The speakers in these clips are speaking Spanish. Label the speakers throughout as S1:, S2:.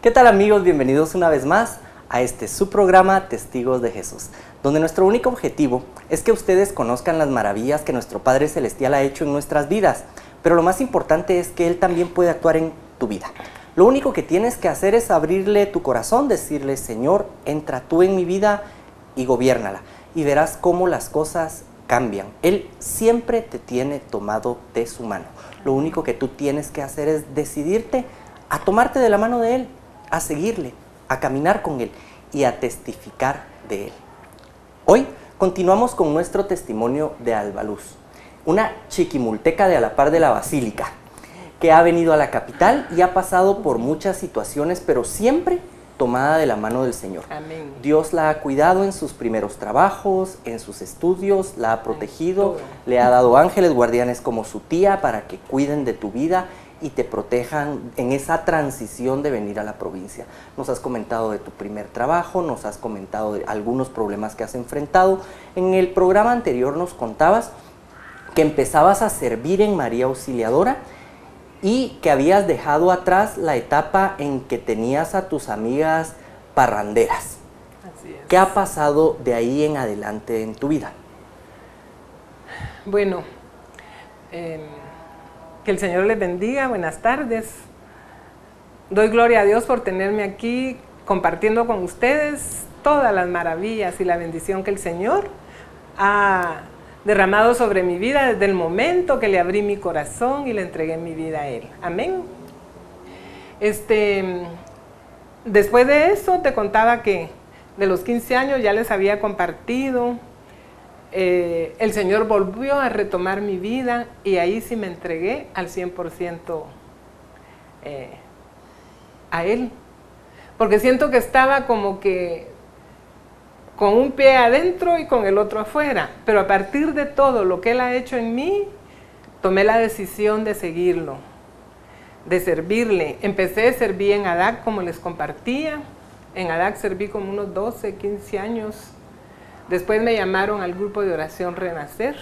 S1: ¿Qué tal, amigos? Bienvenidos una vez más a este su programa Testigos de Jesús, donde nuestro único objetivo es que ustedes conozcan las maravillas que nuestro Padre Celestial ha hecho en nuestras vidas, pero lo más importante es que Él también puede actuar en tu vida. Lo único que tienes que hacer es abrirle tu corazón, decirle: Señor, entra tú en mi vida y gobiérnala, y verás cómo las cosas cambian. Él siempre te tiene tomado de su mano. Lo único que tú tienes que hacer es decidirte a tomarte de la mano de Él, a seguirle, a caminar con Él y a testificar de Él. Hoy continuamos con nuestro testimonio de Alba Luz, una chiquimulteca de a la par de la Basílica, que ha venido a la capital y ha pasado por muchas situaciones, pero siempre tomada de la mano del Señor.
S2: Amén.
S1: Dios la ha cuidado en sus primeros trabajos, en sus estudios, la ha protegido, le ha dado ángeles guardianes como su tía para que cuiden de tu vida y te protejan en esa transición de venir a la provincia. Nos has comentado de tu primer trabajo, nos has comentado de algunos problemas que has enfrentado. En el programa anterior nos contabas que empezabas a servir en María Auxiliadora y que habías dejado atrás la etapa en que tenías a tus amigas parranderas.
S2: Así es.
S1: ¿Qué ha pasado de ahí en adelante en tu vida?
S2: Bueno, que el Señor les bendiga, buenas tardes. Doy gloria a Dios por tenerme aquí compartiendo con ustedes todas las maravillas y la bendición que el Señor ha derramado sobre mi vida desde el momento que le abrí mi corazón y le entregué mi vida a Él. Amén. Después de eso te contaba que de los 15 años ya les había compartido. El Señor volvió a retomar mi vida y ahí sí me entregué al 100% a Él. Porque siento que estaba como que con un pie adentro y con el otro afuera. Pero a partir de todo lo que Él ha hecho en mí, tomé la decisión de seguirlo, de servirle. Empecé a servir en ADAC como les compartía. En ADAC serví como unos 12, 15 años. Después me llamaron al grupo de oración Renacer,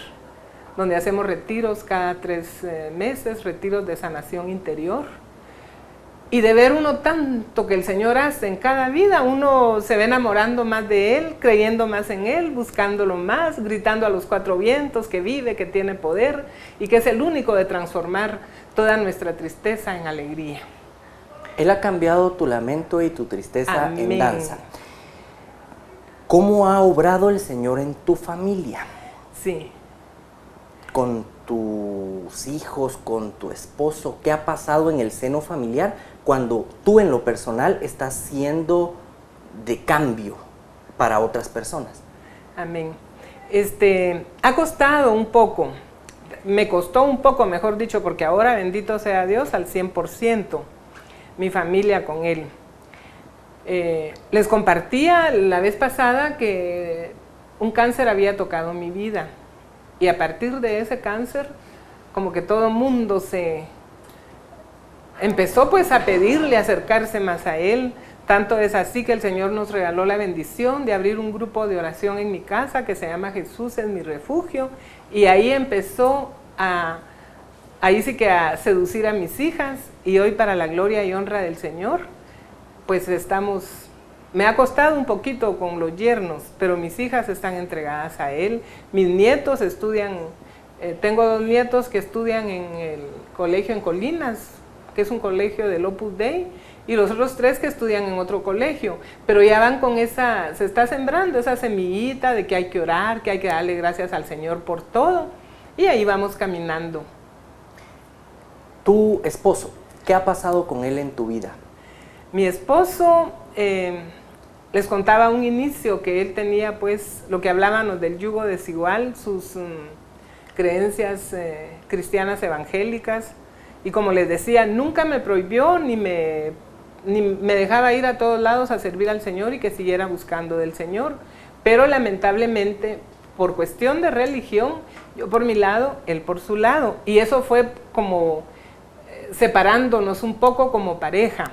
S2: donde hacemos retiros cada 3 meses, retiros de sanación interior. Y de ver uno tanto que el Señor hace en cada vida, uno se ve enamorando más de Él, creyendo más en Él, buscándolo más, gritando a los 4 vientos que vive, que tiene poder y que es el único de transformar toda nuestra tristeza en alegría.
S1: Él ha cambiado tu lamento y tu tristeza
S2: Amén.
S1: en danza. ¿Cómo ha obrado el Señor en tu familia?
S2: Sí.
S1: Con tus hijos, con tu esposo, ¿qué ha pasado en el seno familiar cuando tú en lo personal estás siendo de cambio para otras personas?
S2: Amén. Ha costado un poco, me costó un poco, mejor dicho, porque ahora, bendito sea Dios, al 100%, mi familia con Él. Les compartía la vez pasada que un cáncer había tocado mi vida y a partir de ese cáncer como que todo el mundo se empezó pues a pedirle acercarse más a Él. Tanto es así que el Señor nos regaló la bendición de abrir un grupo de oración en mi casa que se llama Jesús es mi refugio, y ahí empezó ahí sí que a seducir a mis hijas, y hoy, para la gloria y honra del Señor, pues me ha costado un poquito con los yernos, pero mis hijas están entregadas a Él. Mis nietos estudian, tengo 2 nietos que estudian en el colegio en Colinas, que es un colegio del Opus Dei, y los otros 3 que estudian en otro colegio, pero ya van con se está sembrando esa semillita de que hay que orar, que hay que darle gracias al Señor por todo, y ahí vamos caminando.
S1: Tu esposo, ¿qué ha pasado con él en tu vida?
S2: Mi esposo, les contaba a un inicio que él tenía pues lo que hablábamos del yugo desigual, sus creencias cristianas evangélicas, y como les decía, nunca me prohibió ni me dejaba ir a todos lados a servir al Señor y que siguiera buscando del Señor, pero lamentablemente por cuestión de religión, yo por mi lado, él por su lado, y eso fue como separándonos un poco como pareja.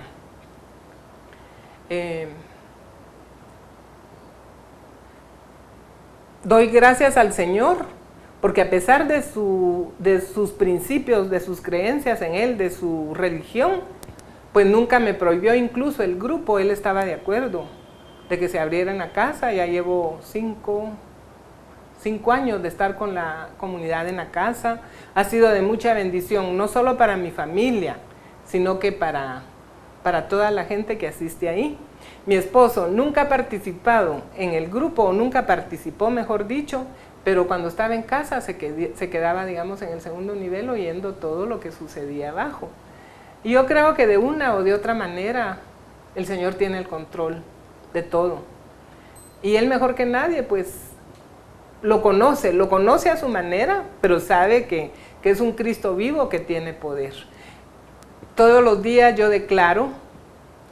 S2: Doy gracias al Señor porque a pesar de sus principios, de sus creencias en Él, de su religión, pues nunca me prohibió, incluso el grupo, él estaba de acuerdo de que se abriera en la casa. Ya llevo 5 años de estar con la comunidad en la casa. Ha sido de mucha bendición, no solo para mi familia, sino que para toda la gente que asiste ahí. Mi esposo nunca ha participado en el grupo, o nunca participó, mejor dicho, pero cuando estaba en casa se quedaba, digamos, en el segundo nivel oyendo todo lo que sucedía abajo. Y yo creo que de una o de otra manera el Señor tiene el control de todo. Y Él mejor que nadie, pues, lo conoce a su manera, pero sabe que es un Cristo vivo que tiene poder. Todos los días yo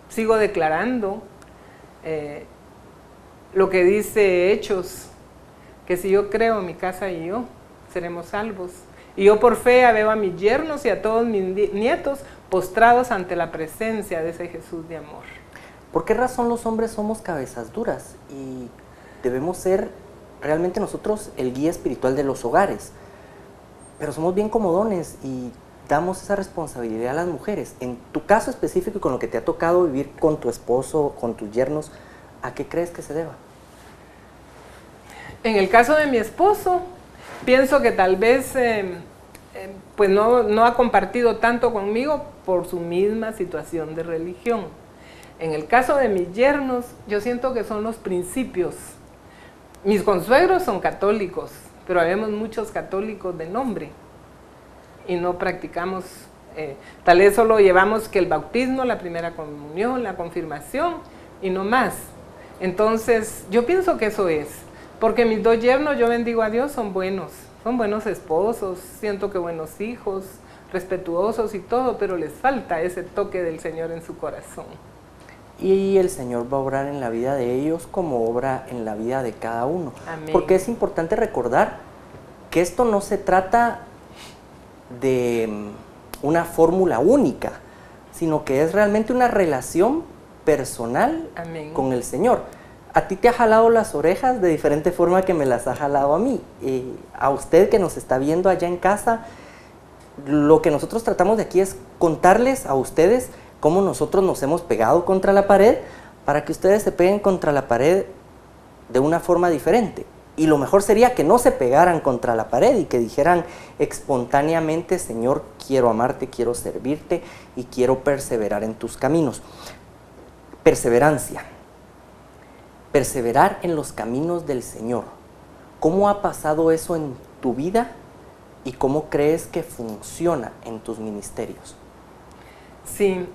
S2: sigo declarando lo que dice Hechos, que si yo creo en mi casa y yo, seremos salvos. Y yo por fe veo a mis yernos y a todos mis nietos postrados ante la presencia de ese Jesús de amor.
S1: ¿Por qué razón los hombres somos cabezas duras y debemos ser realmente nosotros el guía espiritual de los hogares? Pero somos bien comodones y damos esa responsabilidad a las mujeres. En tu caso específico y con lo que te ha tocado vivir con tu esposo, con tus yernos, ¿a qué crees que se deba?
S2: En el caso de mi esposo, pienso que tal vez pues no ha compartido tanto conmigo por su misma situación de religión. En el caso de mis yernos, yo siento que son los principios. Mis consuegros son católicos, pero habemos muchos católicos de nombre y no practicamos, tal vez solo llevamos que el bautismo, la primera comunión, la confirmación y no más. Entonces, yo pienso que eso es, porque mis 2 yernos, yo bendigo a Dios, son buenos esposos, siento que buenos hijos, respetuosos y todo, pero les falta ese toque del Señor en su corazón.
S1: Y el Señor va a obrar en la vida de ellos como obra en la vida de cada uno.
S2: Amén.
S1: Porque es importante recordar que esto no se trata de una fórmula única, sino que es realmente una relación personal
S2: Amén.
S1: con el Señor. A ti te ha jalado las orejas de diferente forma que me las ha jalado a mí. A usted que nos está viendo allá en casa, lo que nosotros tratamos de aquí es contarles a ustedes cómo nosotros nos hemos pegado contra la pared para que ustedes se peguen contra la pared de una forma diferente. Y lo mejor sería que no se pegaran contra la pared y que dijeran espontáneamente: Señor, quiero amarte, quiero servirte y quiero perseverar en tus caminos. Perseverancia. Perseverar en los caminos del Señor. ¿Cómo ha pasado eso en tu vida y cómo crees que funciona en tus ministerios?
S2: Sí,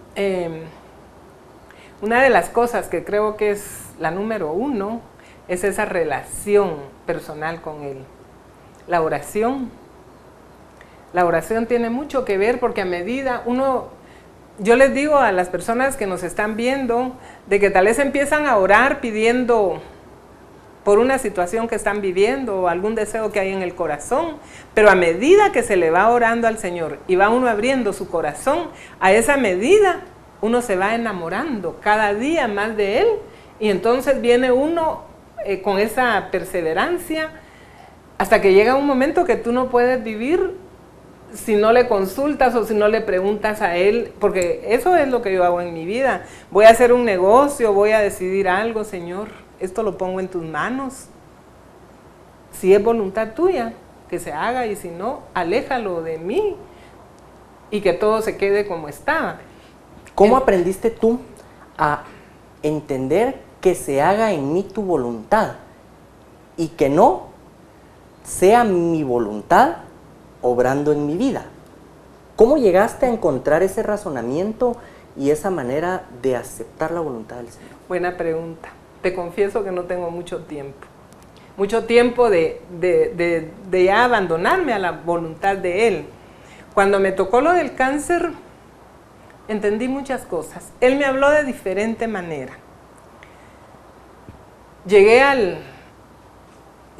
S2: una de las cosas que creo que es la número 1 es esa relación personal con Él. La oración tiene mucho que ver, porque a medida yo les digo a las personas que nos están viendo, de que tal vez empiezan a orar pidiendo por una situación que están viviendo o algún deseo que hay en el corazón, pero a medida que se le va orando al Señor y va uno abriendo su corazón, a esa medida uno se va enamorando cada día más de Él, y entonces viene uno con esa perseverancia hasta que llega un momento que tú no puedes vivir si no le consultas o si no le preguntas a Él, porque eso es lo que yo hago en mi vida. Voy a hacer un negocio, voy a decidir algo: Señor, esto lo pongo en tus manos. Si es voluntad tuya, que se haga, y si no, aléjalo de mí y que todo se quede como estaba.
S1: ¿Cómo aprendiste tú a entender que se haga en mí tu voluntad y que no sea mi voluntad obrando en mi vida? ¿Cómo llegaste a encontrar ese razonamiento y esa manera de aceptar la voluntad del Señor?
S2: Buena pregunta. Te confieso que no tengo mucho tiempo de ya abandonarme a la voluntad de Él. Cuando me tocó lo del cáncer, entendí muchas cosas. Él me habló de diferente manera. Llegué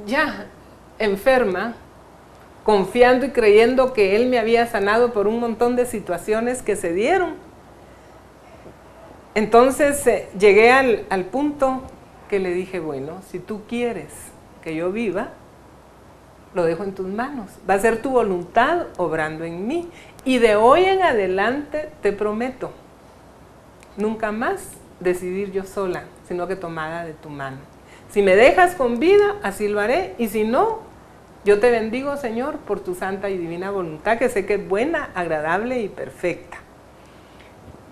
S2: ya enferma, confiando y creyendo que Él me había sanado por un montón de situaciones que se dieron. Entonces llegué al punto que le dije: bueno, si tú quieres que yo viva, lo dejo en tus manos. Va a ser tu voluntad obrando en mí. Y de hoy en adelante te prometo nunca más decidir yo sola, sino que tomada de tu mano. Si me dejas con vida, así lo haré, y si no, yo te bendigo, Señor, por tu santa y divina voluntad, que sé que es buena, agradable y perfecta.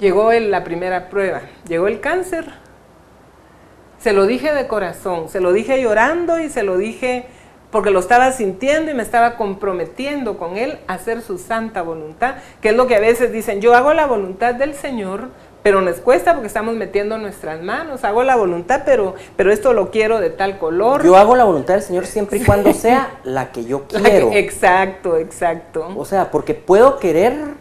S2: Llegó la primera prueba, llegó el cáncer. Se lo dije de corazón, se lo dije llorando y se lo dije porque lo estaba sintiendo y me estaba comprometiendo con Él a hacer su santa voluntad, que es lo que a veces dicen, yo hago la voluntad del Señor, pero nos cuesta porque estamos metiendo nuestras manos, hago la voluntad, pero esto lo quiero de tal color.
S1: Yo hago la voluntad del Señor siempre y cuando sea la que yo quiero.
S2: Exacto, exacto.
S1: O sea, porque puedo querer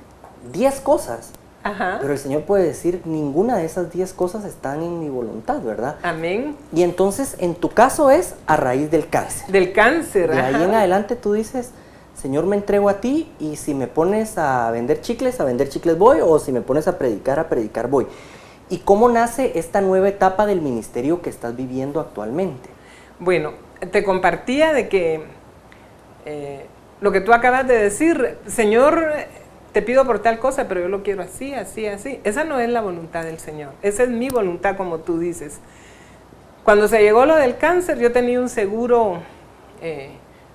S1: 10 cosas,
S2: Ajá.
S1: pero el Señor puede decir, ninguna de esas 10 cosas están en mi voluntad, ¿verdad?
S2: Amén.
S1: Y entonces, en tu caso es a raíz del cáncer.
S2: Del cáncer,
S1: De ahí
S2: ajá.
S1: en adelante tú dices, Señor, me entrego a ti, y si me pones a vender chicles voy, o si me pones a predicar voy. ¿Y cómo nace esta nueva etapa del ministerio que estás viviendo actualmente?
S2: Bueno, te compartía de que lo que tú acabas de decir, Señor, te pido por tal cosa, pero yo lo quiero así, así, así. Esa no es la voluntad del Señor, esa es mi voluntad, como tú dices. Cuando se llegó lo del cáncer, yo tenía un seguro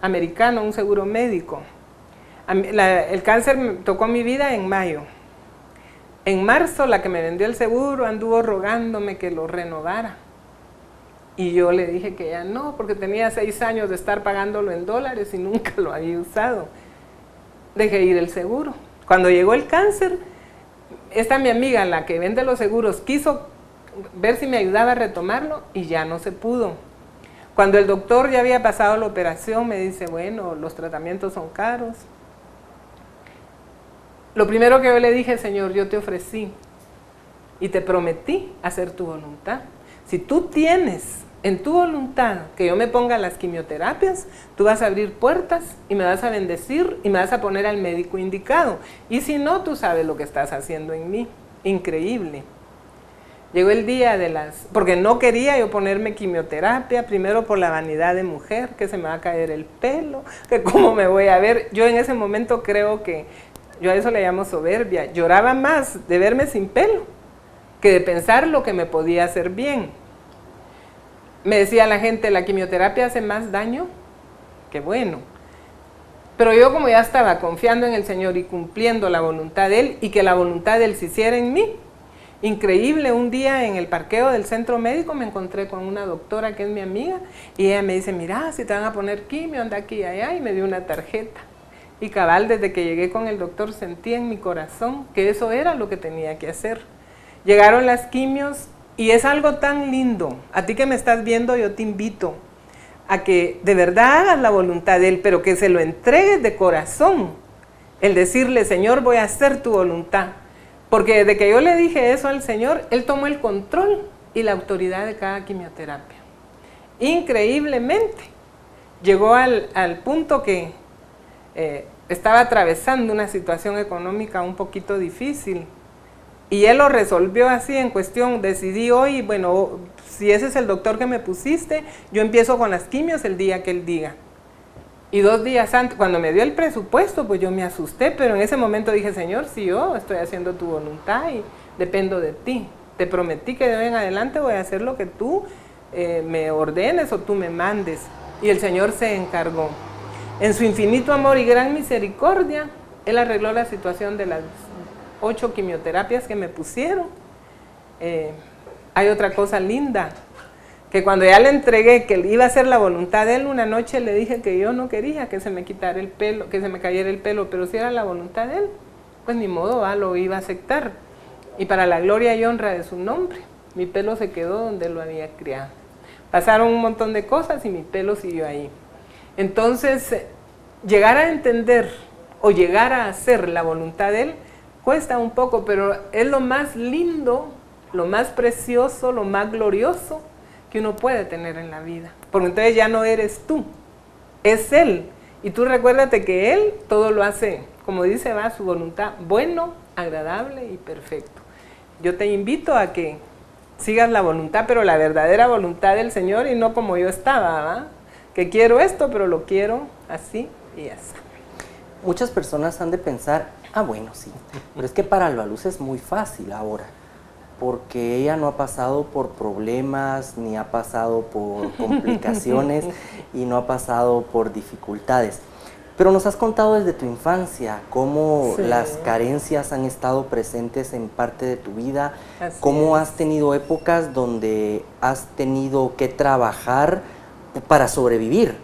S2: americano, un seguro médico. El cáncer tocó mi vida en mayo. En marzo, la que me vendió el seguro anduvo rogándome que lo renovara. Y yo le dije que ya no, porque tenía 6 años de estar pagándolo en dólares y nunca lo había usado. Dejé ir el seguro. Cuando llegó el cáncer, esta mi amiga, la que vende los seguros, quiso ver si me ayudaba a retomarlo y ya no se pudo. Cuando el doctor ya había pasado la operación, me dice, bueno, los tratamientos son caros. Lo primero que yo le dije, Señor, yo te ofrecí y te prometí hacer tu voluntad. Si tú tienes en tu voluntad que yo me ponga las quimioterapias, tú vas a abrir puertas y me vas a bendecir y me vas a poner al médico indicado. Y si no, tú sabes lo que estás haciendo en mí. Increíble. Llegó el día porque no quería yo ponerme quimioterapia, primero por la vanidad de mujer, que se me va a caer el pelo, que cómo me voy a ver. Yo en ese momento creo que, yo a eso le llamo soberbia, lloraba más de verme sin pelo que de pensar lo que me podía hacer bien. Me decía la gente, la quimioterapia hace más daño que bueno. Pero yo, como ya estaba confiando en el Señor y cumpliendo la voluntad de Él, y que la voluntad de Él se hiciera en mí, increíble, un día en el parqueo del centro médico me encontré con una doctora que es mi amiga, y ella me dice, mira, si te van a poner quimio, anda aquí y allá, y me dio una tarjeta. Y cabal, desde que llegué con el doctor sentí en mi corazón que eso era lo que tenía que hacer. Llegaron las quimios y es algo tan lindo. A ti que me estás viendo, yo te invito a que de verdad hagas la voluntad de Él, pero que se lo entregues de corazón. El decirle, Señor, voy a hacer tu voluntad. Porque desde que yo le dije eso al Señor, Él tomó el control y la autoridad de cada quimioterapia. Increíblemente, llegó al punto que estaba atravesando una situación económica un poquito difícil. Y Él lo resolvió así en cuestión, decidí hoy, bueno, si ese es el doctor que me pusiste, yo empiezo con las quimios el día que Él diga. Y 2 días antes, cuando me dio el presupuesto, pues yo me asusté, pero en ese momento dije, Señor, si yo estoy haciendo tu voluntad y dependo de ti. Te prometí que de hoy en adelante voy a hacer lo que tú me ordenes o tú me mandes. Y el Señor se encargó. En su infinito amor y gran misericordia, Él arregló la situación de las 8 quimioterapias que me pusieron. Hay otra cosa linda, que cuando ya le entregué que iba a hacer la voluntad de Él, una noche le dije que yo no quería que se me quitara el pelo, que se me cayera el pelo, pero si era la voluntad de Él, pues ni modo, lo iba a aceptar. Y para la gloria y honra de su nombre, mi pelo se quedó donde lo había criado. Pasaron un montón de cosas y mi pelo siguió ahí. Entonces, llegar a entender o llegar a hacer la voluntad de Él cuesta un poco, pero es lo más lindo, lo más precioso, lo más glorioso que uno puede tener en la vida. Porque entonces ya no eres tú, es Él. Y tú recuérdate que Él todo lo hace, como dice, va su voluntad, bueno, agradable y perfecto. Yo te invito a que sigas la voluntad, pero la verdadera voluntad del Señor y no como yo estaba, ¿va? Que quiero esto, pero lo quiero así y así.
S1: Muchas personas han de pensar, bueno, sí, pero es que para la luz es muy fácil ahora. porque ella no ha pasado por problemas, ni ha pasado por complicaciones y no ha pasado por dificultades. Pero nos has contado desde tu infancia cómo las carencias han estado presentes en parte de tu vida, cómo has tenido épocas donde has tenido que trabajar para sobrevivir,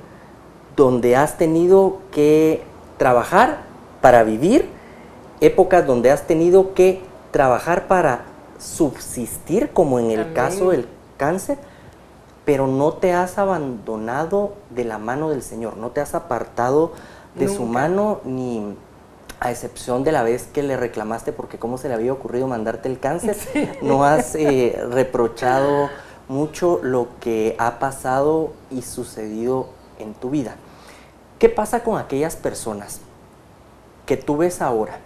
S1: donde has tenido que trabajar para vivir, épocas donde has tenido que trabajar para subsistir, como en el caso del cáncer, pero no te has abandonado de la mano del Señor, no te has apartado de su mano, ni a excepción de la vez que le reclamaste porque cómo se le había ocurrido mandarte el cáncer, no has reprochado mucho lo que ha pasado y sucedido en tu vida. ¿Qué pasa con aquellas personas que tú ves ahora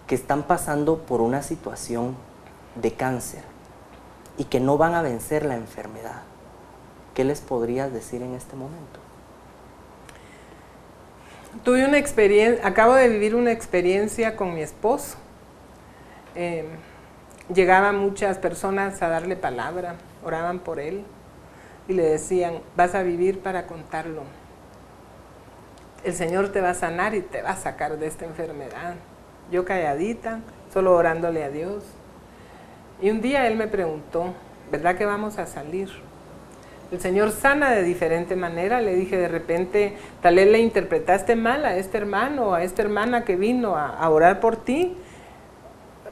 S1: que están pasando por una situación de cáncer y que no van a vencer la enfermedad? ¿Qué les podrías decir en este momento?
S2: Tuve una experiencia, acabo de vivir una experiencia con mi esposo. Llegaban muchas personas a darle palabra, oraban por él y le decían, vas a vivir para contarlo. El Señor te va a sanar y te va a sacar de esta enfermedad. Yo calladita, solo orándole a Dios. Y un día él me preguntó, ¿verdad que vamos a salir? El Señor sana de diferente manera. Le dije, de repente, tal vez le interpretaste mal a este hermano o a esta hermana que vino a orar por ti,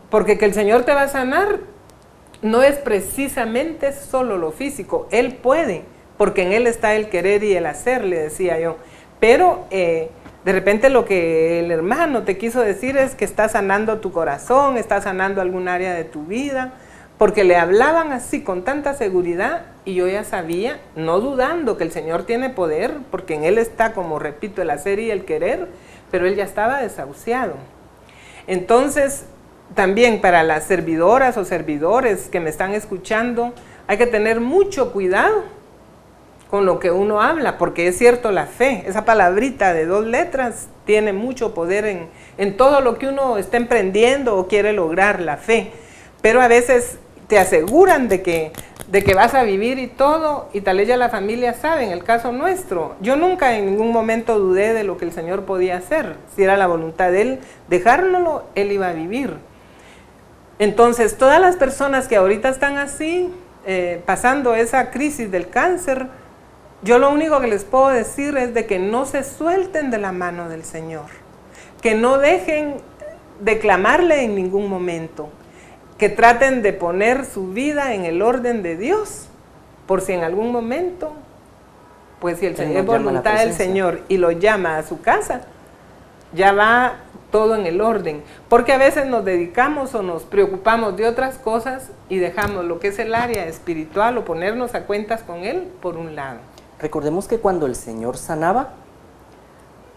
S2: porque que el Señor te va a sanar no es precisamente solo lo físico. Él puede, porque en Él está el querer y el hacer, le decía yo. Pero de repente lo que el hermano te quiso decir es que está sanando tu corazón, está sanando algún área de tu vida, porque le hablaban así con tanta seguridad y yo ya sabía, no dudando que el Señor tiene poder, porque en Él está, como repito, el hacer y el querer, pero Él ya estaba desahuciado. Entonces, también para las servidoras o servidores que me están escuchando, hay que tener mucho cuidado con lo que uno habla, porque es cierto, la fe, esa palabrita de 2 letras, tiene mucho poder en todo lo que uno está emprendiendo o quiere lograr, la fe. Pero a veces te aseguran de que vas a vivir y todo, y tal vez ya la familia sabe. En el caso nuestro, yo nunca en ningún momento dudé de lo que el Señor podía hacer. Si era la voluntad de Él dejárnoslo, Él iba a vivir. Entonces, todas las personas que ahorita están así, pasando esa crisis del cáncer, yo lo único que les puedo decir es de que no se suelten de la mano del Señor, que no dejen de clamarle en ningún momento, que traten de poner su vida en el orden de Dios, por si en algún momento, pues si el Señor es voluntad del Señor y lo llama a su casa, ya va todo en el orden, porque a veces nos dedicamos o nos preocupamos de otras cosas y dejamos lo que es el área espiritual o ponernos a cuentas con Él por un lado.
S1: Recordemos que cuando el Señor sanaba,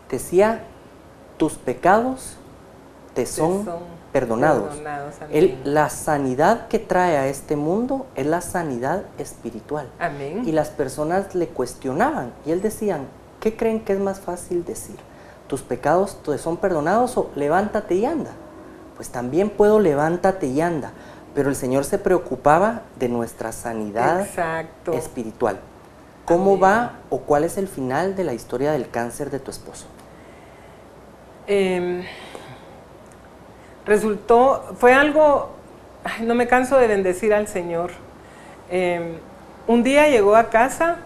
S1: decía, tus pecados te son perdonados. La sanidad que trae a este mundo es la sanidad espiritual.
S2: Amén.
S1: Y las personas le cuestionaban y Él decía, ¿qué creen que es más fácil decir? ¿Tus pecados te son perdonados o levántate y anda? Pues también puedo levántate y anda, pero el Señor se preocupaba de nuestra sanidad espiritual. ¿Cómo va o cuál es el final de la historia del cáncer de tu esposo?
S2: Fue algo, no me canso de bendecir al Señor. Un día llegó a casa,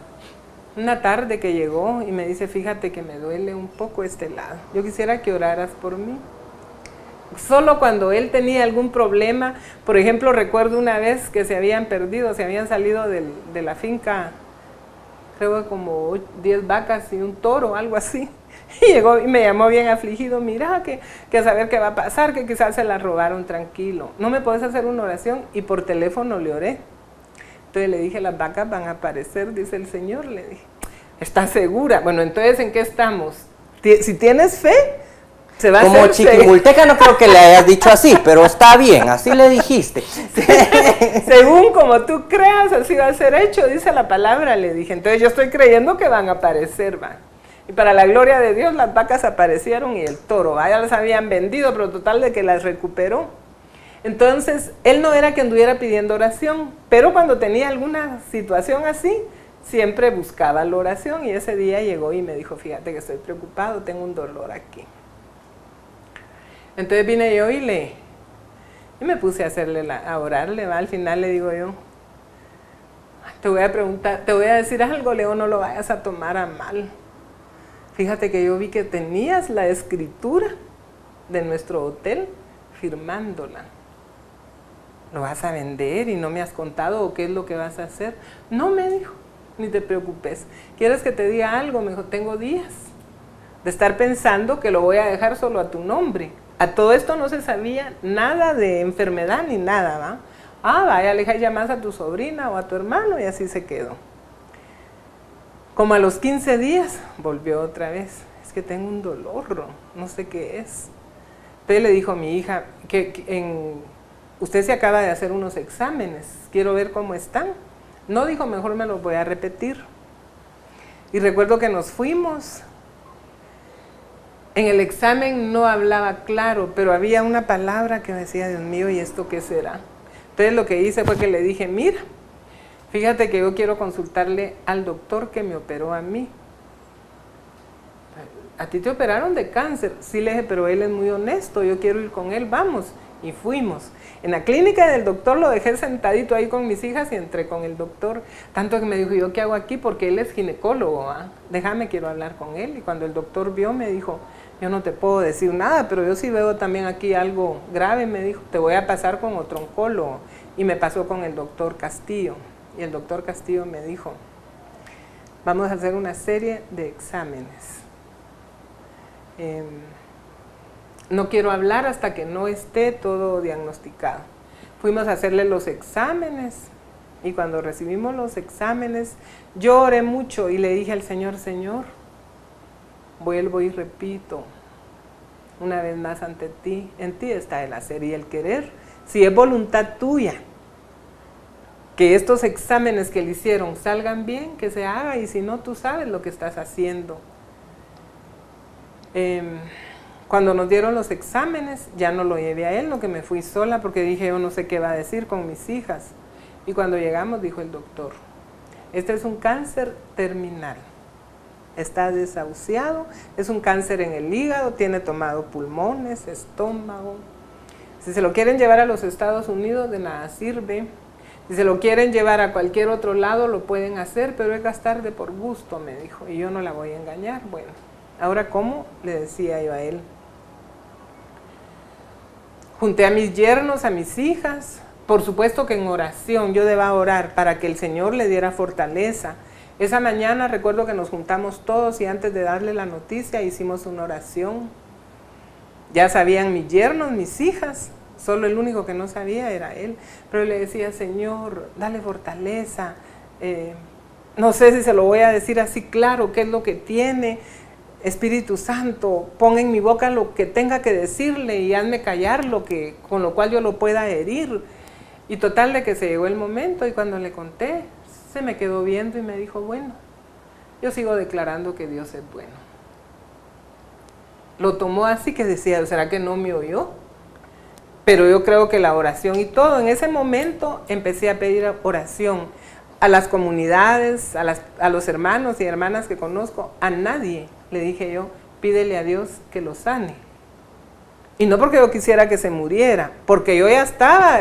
S2: una tarde que llegó y me dice, fíjate que me duele un poco este lado. Yo quisiera que oraras por mí. Solo cuando él tenía algún problema, por ejemplo, recuerdo una vez que se habían salido de la finca, creo que como 10 vacas y un toro, algo así. Y llegó y me llamó bien afligido, mira, que a saber qué va a pasar, que quizás se la robaron, tranquilo. ¿No me puedes hacer una oración? Y por teléfono le oré. Entonces le dije, las vacas van a aparecer, dice el Señor, le dije. ¿Estás segura? Bueno, entonces, ¿en qué estamos? Si tienes fe, se va a hacer.
S1: Como chiquibulteca no creo que le hayas dicho así, pero está bien, así le dijiste.
S2: Según como tú creas, así va a ser hecho, dice la palabra, le dije. Entonces yo estoy creyendo que van a aparecer, va. Y para la gloria de Dios, las vacas aparecieron y el toro, ya las habían vendido, pero total de que las recuperó. Entonces, él no era que anduviera pidiendo oración, pero cuando tenía alguna situación así, siempre buscaba la oración, y ese día llegó y me dijo, fíjate que estoy preocupado, tengo un dolor aquí. Entonces vine yo y me puse a orarle, ¿va? Al final le digo yo, te voy a preguntar, te voy a decir algo, Leo, no lo vayas a tomar a mal. Fíjate que yo vi que tenías la escritura de nuestro hotel firmándola. ¿Lo vas a vender y no me has contado o qué es lo que vas a hacer? No, me dijo, ni te preocupes. ¿Quieres que te diga algo? Me dijo, tengo días de estar pensando que lo voy a dejar solo a tu nombre. A todo esto no se sabía nada de enfermedad ni nada, ¿va? Ah, vaya, le llamas a tu sobrina o a tu hermano, y así se quedó. Como a los 15 días volvió otra vez. Es que tengo un dolor, no sé qué es. Entonces le dijo a mi hija usted se acaba de hacer unos exámenes, quiero ver cómo están. No, dijo, mejor me los voy a repetir. Y recuerdo que nos fuimos. En el examen no hablaba claro, pero había una palabra que me decía, Dios mío, ¿y esto qué será? Entonces lo que hice fue que le dije, mira, fíjate que yo quiero consultarle al doctor que me operó a mí. ¿A ti te operaron de cáncer? Sí, le dije, pero él es muy honesto, yo quiero ir con él, vamos. Y fuimos. En la clínica del doctor lo dejé sentadito ahí con mis hijas y entré con el doctor. Tanto que me dijo, ¿yo qué hago aquí? Porque él es ginecólogo, ¿ah? Déjame, quiero hablar con él. Y cuando el doctor vio, me dijo, yo no te puedo decir nada, pero yo sí veo también aquí algo grave. Me dijo, te voy a pasar con otro oncólogo. Y me pasó con el doctor Castillo. Y el doctor Castillo me dijo, vamos a hacer una serie de exámenes. No quiero hablar hasta que no esté todo diagnosticado. Fuimos a hacerle los exámenes, y cuando recibimos los exámenes, yo oré mucho y le dije al Señor, Señor, vuelvo y repito, una vez más ante ti, en ti está el hacer y el querer. Si es voluntad tuya que estos exámenes que le hicieron salgan bien, que se haga, y si no, tú sabes lo que estás haciendo. Cuando nos dieron los exámenes, ya no lo llevé a él, no, que me fui sola porque dije, yo no sé qué va a decir con mis hijas. Y cuando llegamos, dijo el doctor, este es un cáncer terminal, está desahuciado, es un cáncer en el hígado, tiene tomado pulmones, estómago. Si se lo quieren llevar a los Estados Unidos, de nada sirve. Si se lo quieren llevar a cualquier otro lado, lo pueden hacer, pero es gastar de por gusto, me dijo, y yo no la voy a engañar. Bueno, ahora, ¿cómo? Le decía yo a él. Junté a mis yernos, a mis hijas, por supuesto que en oración, yo deba orar para que el Señor le diera fortaleza. Esa mañana recuerdo que nos juntamos todos y antes de darle la noticia hicimos una oración. Ya sabían mis yernos, mis hijas, solo el único que no sabía era él. Pero le decía, Señor, dale fortaleza. No sé si se lo voy a decir así claro, qué es lo que tiene. Espíritu Santo, pon en mi boca lo que tenga que decirle y hazme callar con lo cual yo lo pueda herir. Y total de que se llegó el momento, y cuando le conté, se me quedó viendo y me dijo, bueno, yo sigo declarando que Dios es bueno. Lo tomó así, que decía, ¿será que no me oyó? Pero yo creo que la oración y todo, en ese momento empecé a pedir oración a las comunidades, a los hermanos y hermanas que conozco, a nadie. Le dije yo, pídele a Dios que lo sane. Y no porque yo quisiera que se muriera, porque yo ya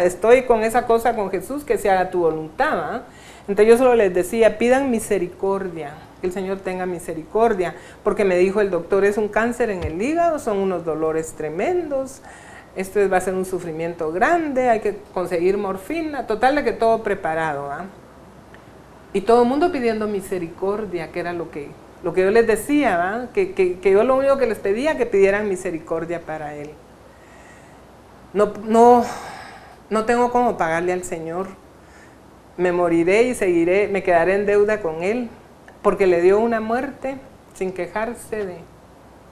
S2: estoy con esa cosa con Jesús, que se haga tu voluntad, ¿va? Entonces yo solo les decía, pidan misericordia, que el Señor tenga misericordia, porque me dijo el doctor, es un cáncer en el hígado, son unos dolores tremendos, esto va a ser un sufrimiento grande, hay que conseguir morfina, total de que todo preparado, ¿va? Y todo el mundo pidiendo misericordia, que era lo que yo les decía, ¿va? Que yo lo único que les pedía, que pidieran misericordia para él. No tengo cómo pagarle al Señor. Me moriré y seguiré, me quedaré en deuda con él, porque le dio una muerte sin quejarse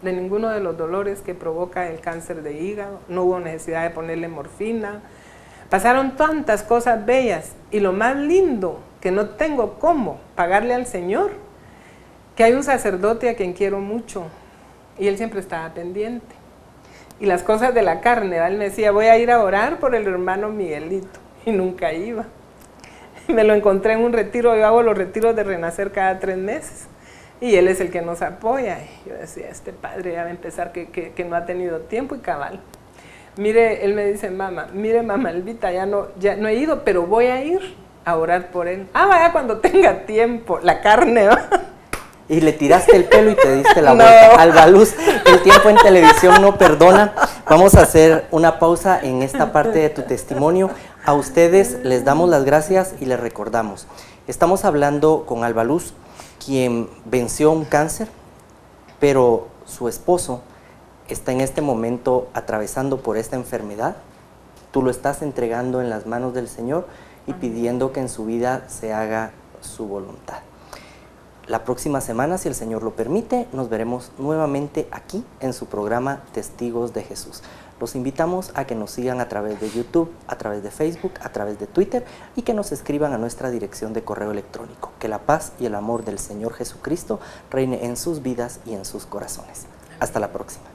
S2: de ninguno de los dolores que provoca el cáncer de hígado. No hubo necesidad de ponerle morfina. Pasaron tantas cosas bellas, y lo más lindo, que no tengo cómo pagarle al Señor, que hay un sacerdote a quien quiero mucho, y él siempre estaba pendiente. y las cosas de la carne, ¿verdad? Él me decía, voy a ir a orar por el hermano Miguelito, y nunca iba. Me lo encontré en un retiro, yo hago los retiros de Renacer cada 3 meses, y él es el que nos apoya. Y yo decía, este padre ya va a empezar que no ha tenido tiempo, y cabal. Mire, él me dice, mire mamá Elvita, ya no he ido, pero voy a ir a orar por él. Ah, vaya cuando tenga tiempo, la carne, ¿va?
S1: Y le tiraste el pelo y te diste la vuelta. No. Albaluz, el tiempo en televisión no perdona. Vamos a hacer una pausa en esta parte de tu testimonio. A ustedes les damos las gracias y les recordamos. Estamos hablando con Albaluz, quien venció un cáncer, pero su esposo está en este momento atravesando por esta enfermedad. Tú lo estás entregando en las manos del Señor y pidiendo que en su vida se haga su voluntad. La próxima semana, si el Señor lo permite, nos veremos nuevamente aquí en su programa Testigos de Jesús. Los invitamos a que nos sigan a través de YouTube, a través de Facebook, a través de Twitter y que nos escriban a nuestra dirección de correo electrónico. Que la paz y el amor del Señor Jesucristo reine en sus vidas y en sus corazones. Hasta la próxima.